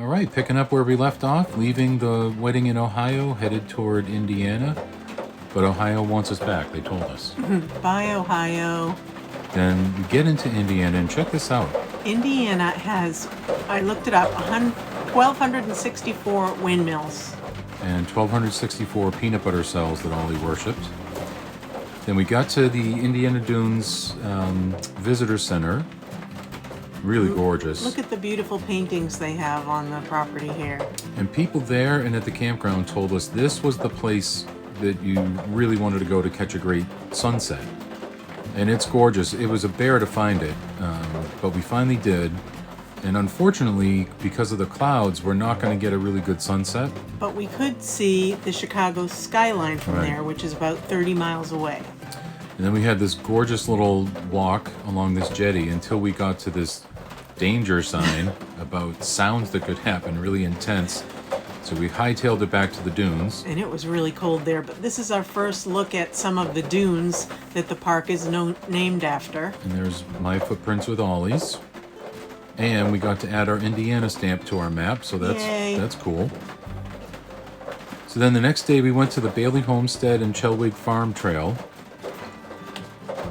All right, picking up where we left off, leaving the wedding in Ohio, headed toward Indiana. But Ohio wants us back, they told us. Bye, Ohio. Then we get into Indiana, and check this out. Indiana has, I looked it up, 1,264 windmills. And 1,264 peanut butter cells that Ollie worshipped. Then we got to the Indiana Dunes Visitor Center. Really gorgeous. Look at the beautiful paintings they have on the property here. And people there and at the campground told us this was the place that you really wanted to go to catch a great sunset. And it's gorgeous. It was a bear to find it, but we finally did. And unfortunately, because of the clouds, we're not going to get a really good sunset. But we could see the Chicago skyline from there, which is about 30 miles away. And then we had this gorgeous little walk along this jetty until we got to this danger sign about sounds that could happen, really intense. So we hightailed it back to the dunes. And it was really cold there, but this is our first look at some of the dunes that the park is named after. And there's my footprints with Ollie's. And we got to add our Indiana stamp to our map, so that's cool. So then the next day we went to the Baldy Homestead and Chelwig Farm Trail.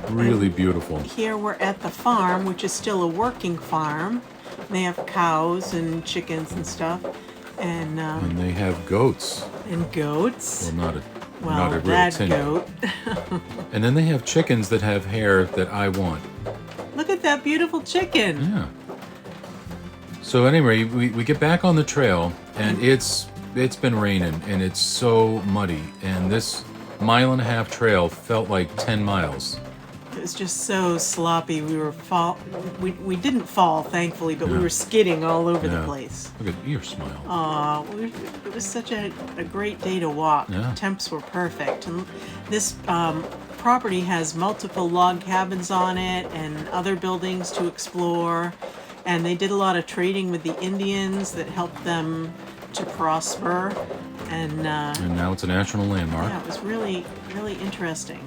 Really beautiful. Here we're at the farm, which is still a working farm. They have cows and chickens and stuff. And they have goats. And goats. Well, Well, not a real that tin. goat. And then they have chickens that have hair that I want. Look at that beautiful chicken. Yeah. So anyway, we get back on the trail, and it's been raining, and it's so muddy. And this 1.5-mile trail felt like 10 miles. It was just so sloppy. We didn't fall, thankfully, but we were skidding all over the place. Look at your smile. It was such a great day to walk. Yeah. Temps were perfect. And this property has multiple log cabins on it and other buildings to explore. And they did a lot of trading with the Indians that helped them to prosper. And now it's a national landmark. yeah, it was really, really interesting.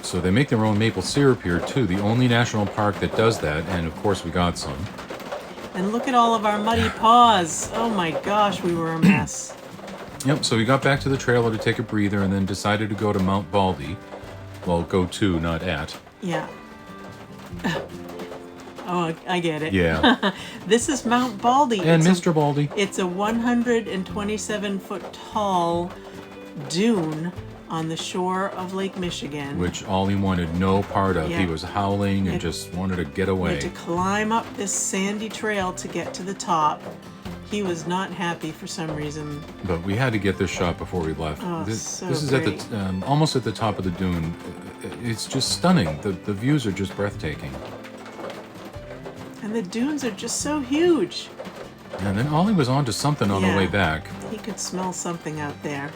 So they make their own maple syrup here too, the only national park that does that, and of course we got some. And look at all of our muddy paws. Oh my gosh, we were a mess. Yep, so we got back to the trailer to take a breather and then decided to go to Mount Baldy. Well, go to, not at. Yeah. Oh, I get it. Yeah. This is Mount Baldy. And Mr. Baldy. It's a 127-foot tall dune on the shore of Lake Michigan. Which Ollie wanted no part of. Yeah. He was howling and just wanted to get We away. had to climb up this sandy trail to get to the top. He was not happy for some reason. But we had to get this shot before we left. Oh, this is great. at the almost at the top of the dune. It's just stunning. The views are just breathtaking. And the dunes are just so huge. And then Ollie was onto something on the way back. He could smell something out there.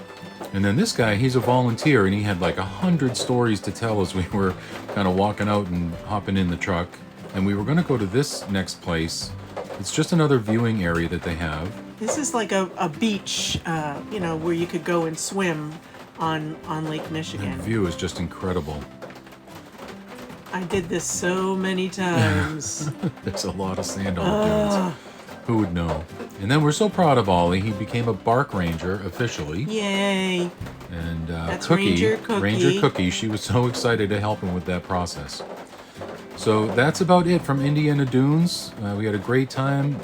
And then this guy, he's a volunteer, and he had like 100 stories to tell as we were kind of walking out and hopping in the truck. And we were going to go to this next place. It's just another viewing area that they have. This is like a beach, where you could go and swim on Lake Michigan. The view is just incredible. I did this so many times. There's a lot of sand on the dunes. Who would know? And then we're so proud of Ollie. He became a bark ranger officially. Yay. And That's Ranger Ranger Cookie, she was so excited to help him with that process. So that's about it from Indiana Dunes. We had a great time.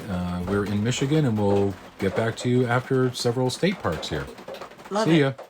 We're in Michigan, and we'll get back to you after several state parks here. Love See it. ya.